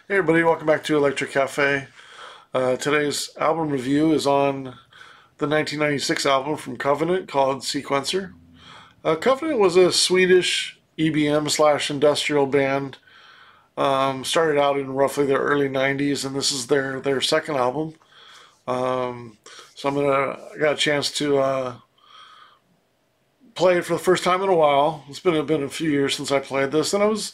Hey everybody, welcome back to Electric Cafe. Today's album review is on the 1996 album from Covenant called Sequencer. Covenant was a Swedish EBM slash industrial band. Started out in roughly the early 90s, and this is their second album. So I got a chance to play it for the first time in a while. It's been a few years since I played this, and I was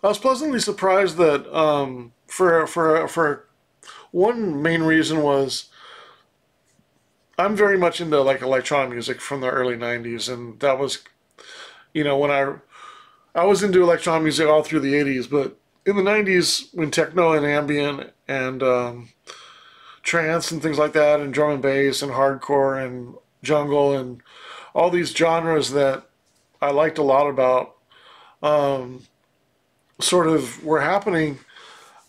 pleasantly surprised that for one main reason was I'm very much into like electronic music from the early '90s, and that was when I was into electronic music all through the '80s, but in the '90s when techno and ambient and trance and things like that, and drum and bass and hardcore and jungle and all these genres that I liked a lot about um, sort of were happening.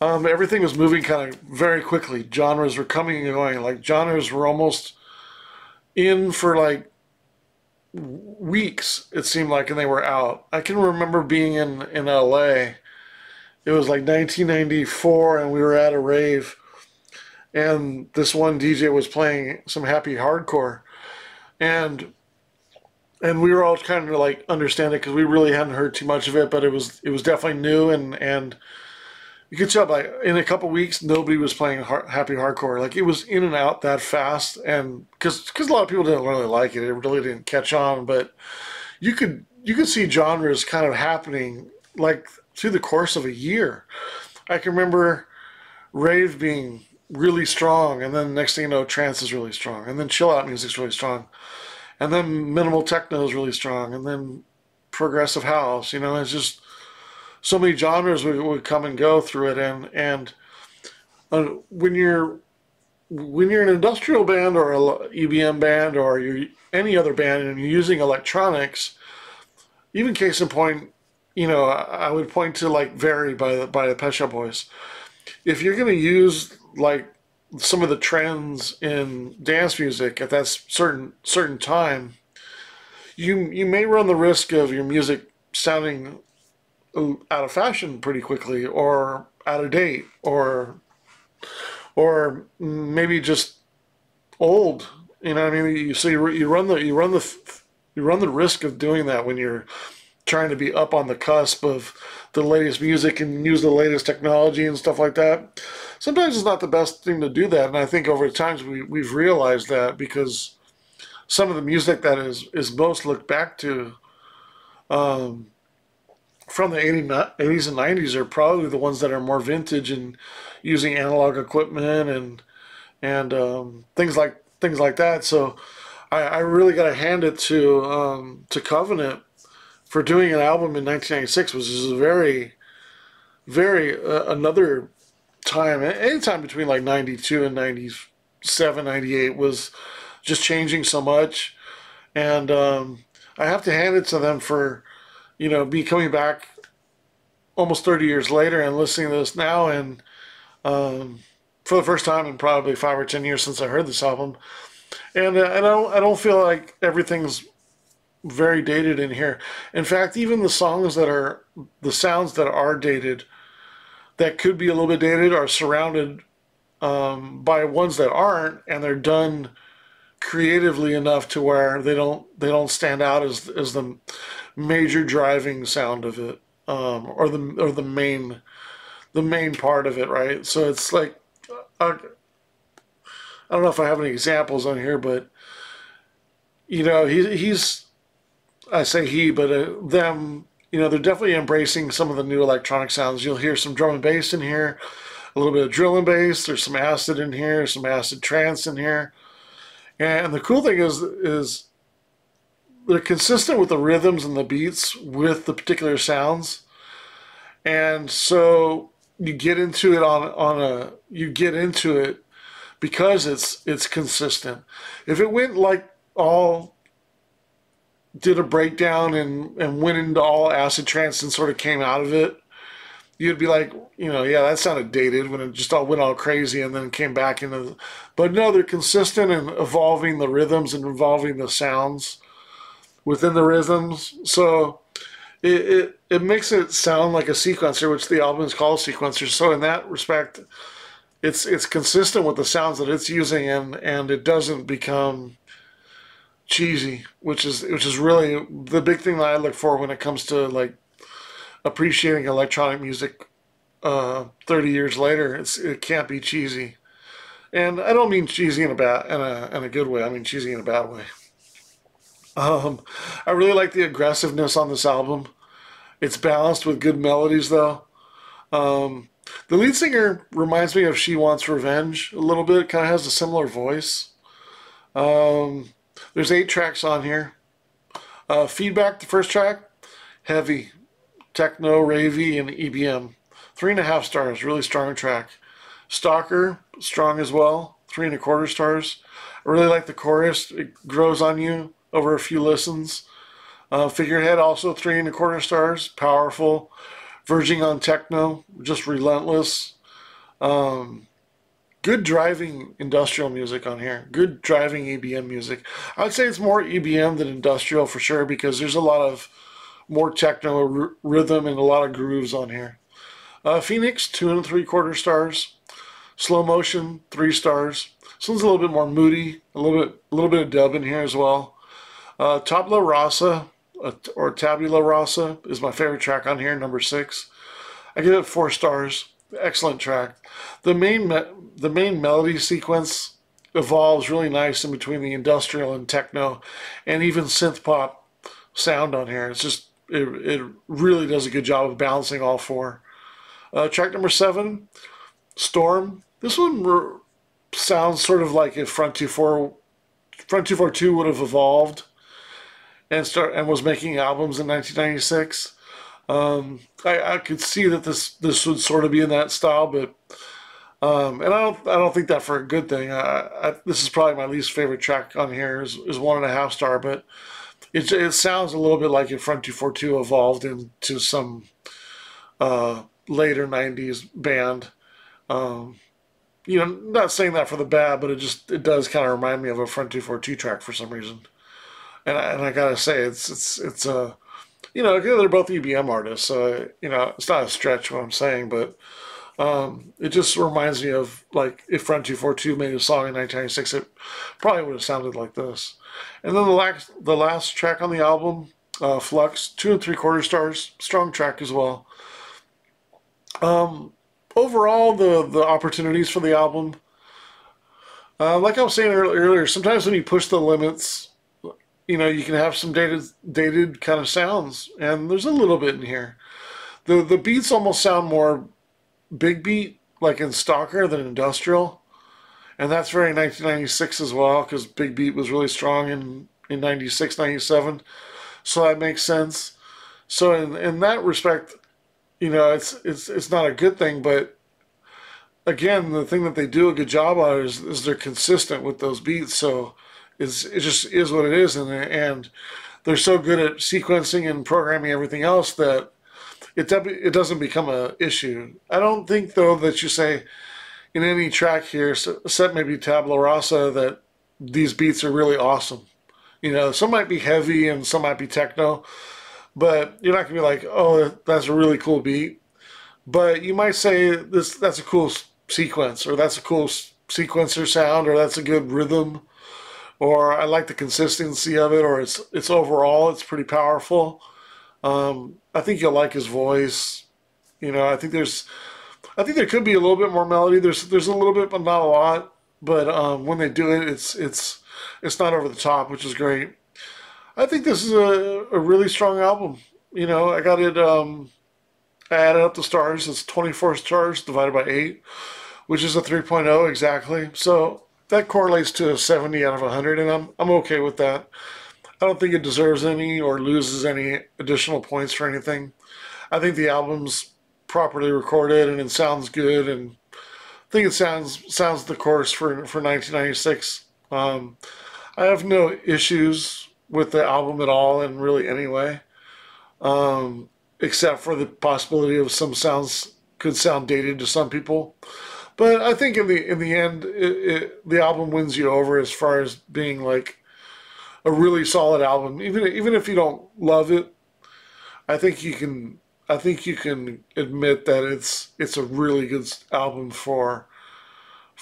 Everything was moving kind of very quickly. Genres were coming and going. Like genres were almost in for like weeks, it seemed like, and they were out. I can remember being in LA. It was like 1994, and we were at a rave, and this one DJ was playing some happy hardcore, and we were all kind of like understand it because we really hadn't heard too much of it, but it was definitely new, and you could tell by in a couple weeks nobody was playing happy hardcore. Like it was in and out that fast, and because a lot of people didn't really like it, it really didn't catch on. But you could see genres kind of happening like through the course of a year. I can remember rave being really strong, and then next thing you know, trance is really strong, and then chill out music's really strong, and then minimal techno is really strong, and then progressive house. It's just so many genres would come and go through it, and when you're an industrial band or a EBM band or you're any other band and you're using electronics, even case in point, I would point to like "Vary" by the Pet Shop Boys. If you're going to use like some of the trends in dance music at that certain time, you may run the risk of your music sounding out of fashion pretty quickly, or out of date, or maybe just old. You know what I mean? You run the risk of doing that when you're trying to be up on the cusp of the latest music and use the latest technology and stuff like that. Sometimes it's not the best thing to do that, and I think over times we've realized that because some of the music that is most looked back to um, from the 80s and 90s are probably the ones that are more vintage and using analog equipment and things like that. So I really got to hand it to Covenant for doing an album in 1996, which is a very another time. Any time between like 92 and 97, 98 was just changing so much, and I have to hand it to them for be coming back almost 30 years later and listening to this now, and for the first time in probably 5 or 10 years since I heard this album, and I don't feel like everything's very dated in here. In fact, even the sounds that are dated, that could be a little bit dated, are surrounded by ones that aren't, and they're done creatively enough to where they don't stand out as the major driving sound of it, or the main part of it, right? So it's like I don't know if I have any examples on here, but he's I say he, but them. They're definitely embracing some of the new electronic sounds. You'll hear some drum and bass in here, a little bit of drill and bass. There's some acid in here, some acid trance in here. And the cool thing is they're consistent with the rhythms and the beats with the particular sounds. And so you get into it because it's consistent. If it went like all did a breakdown and went into all acid trance and sort of came out of it, you'd be like, yeah, that sounded dated when it just all went all crazy and then came back into. But no, they're consistent in evolving the rhythms and evolving the sounds within the rhythms. So it makes it sound like a sequencer, which the album is called a sequencer. So in that respect, it's consistent with the sounds that it's using, and it doesn't become cheesy, which is really the big thing that I look for when it comes to like appreciating electronic music. 30 years later, it can't be cheesy, and I don't mean cheesy in a good way. I mean cheesy in a bad way. Um, I really like the aggressiveness on this album. It's balanced with good melodies, though. Um, the lead singer reminds me of She Wants Revenge a little bit. Kind of has a similar voice. Um, there's 8 tracks on here. Feedback, the first track, heavy, techno, ravey, and EBM. 3.5 stars, really strong track. Stalker, strong as well. 3.25 stars. I really like the chorus. It grows on you over a few listens. Figurehead, also 3.25 stars. Powerful, verging on techno, just relentless. Um, Good driving industrial music on here. Good driving EBM music. I would say it's more EBM than industrial for sure because there's a lot of more techno rhythm and a lot of grooves on here. Phoenix, 2.75 stars. Slow motion, 3 stars. This one's a little bit more moody. A little bit of dub in here as well. Tabula Rasa, or Tabula Rasa, is my favorite track on here, number 6. I give it 4 stars. Excellent track. The main melody sequence evolves really nice in between the industrial and techno, and even synth pop sound on here. It really does a good job of balancing all 4. Track number 7, Storm. This one sounds sort of like if Front 242 would have evolved and was making albums in 1996. I could see that this would sort of be in that style, but and I don't think that for a good thing. This is probably my least favorite track on here is 1.5 star, but it sounds a little bit like if Front 242 evolved into some later 90s band. Um, not saying that for the bad, but it does kind of remind me of a Front 242 track for some reason. And I gotta say they're both EBM artists, so it's not a stretch what I'm saying, but it just reminds me of like if Front 242 made a song in 1996, it probably would have sounded like this. And then the last track on the album, Flux, 2.75 stars, strong track as well. Um, Overall, the opportunities for the album, like I was saying earlier, sometimes when you push the limits, you can have some dated kind of sounds, and there's a little bit in here. The beats almost sound more big beat, like in Stalker, than industrial, and that's very 1996 as well, because big beat was really strong in 96, 97, so that makes sense. So in that respect, it's not a good thing, but again, the thing that they do a good job on is they're consistent with those beats. So it just is what it is, and they're so good at sequencing and programming everything else that it doesn't become a issue. I don't think though that you say in any track here, except maybe Tabula Rasa, that these beats are really awesome. Some might be heavy and some might be techno, but you're not gonna be like, oh, that's a really cool beat. But you might say that's a cool sequence, or that's a cool sequencer sound, or that's a good rhythm, or I like the consistency of it, or it's overall it's pretty powerful. I think you'll like his voice. I think there could be a little bit more melody. There's a little bit, but not a lot. But when they do it, it's not over the top, which is great. I think this is a really strong album. I got it. I added up the stars. It's 24 stars divided by 8, which is a 3.0 exactly. So that correlates to a 70 out of 100, and I'm okay with that. I don't think it deserves any or loses any additional points for anything. I think the album's properly recorded and it sounds good, and I think it sounds the course for 1996. I have no issues with the album at all, and really anyway, except for the possibility of some sounds could sound dated to some people. But I think in the end, the album wins you over as far as being like a really solid album. Even if you don't love it, I think you can admit that it's a really good album for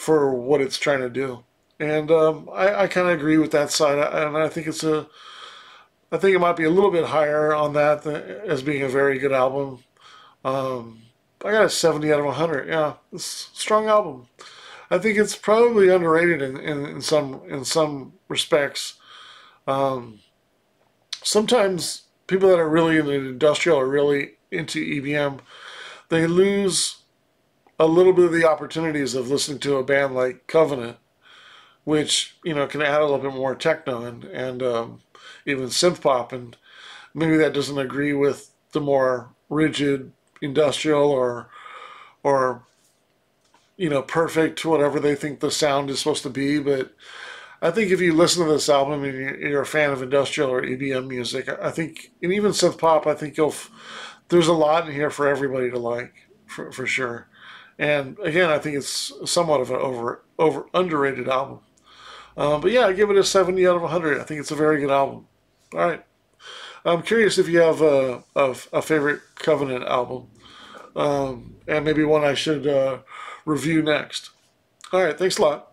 what it's trying to do. And I kind of agree with that side, and I think it might be a little bit higher on that as being a very good album. Um, I got a 70 out of 100. Yeah, it's a strong album. I think it's probably underrated in some respects. Um, Sometimes people that are really into industrial or really into EBM, they lose a little bit of the opportunities of listening to a band like Covenant, which can add a little bit more techno and even synth pop, and maybe that doesn't agree with the more rigid industrial or perfect whatever they think the sound is supposed to be. But I think if you listen to this album and you're a fan of industrial or EBM music, I think, and even synth pop, I think there's a lot in here for everybody to like, for sure. And again, I think it's somewhat of an over underrated album. But yeah, I give it a 70 out of 100. I think it's a very good album. All right. I'm curious if you have a favorite Covenant album, and maybe one I should review next. All right. Thanks a lot.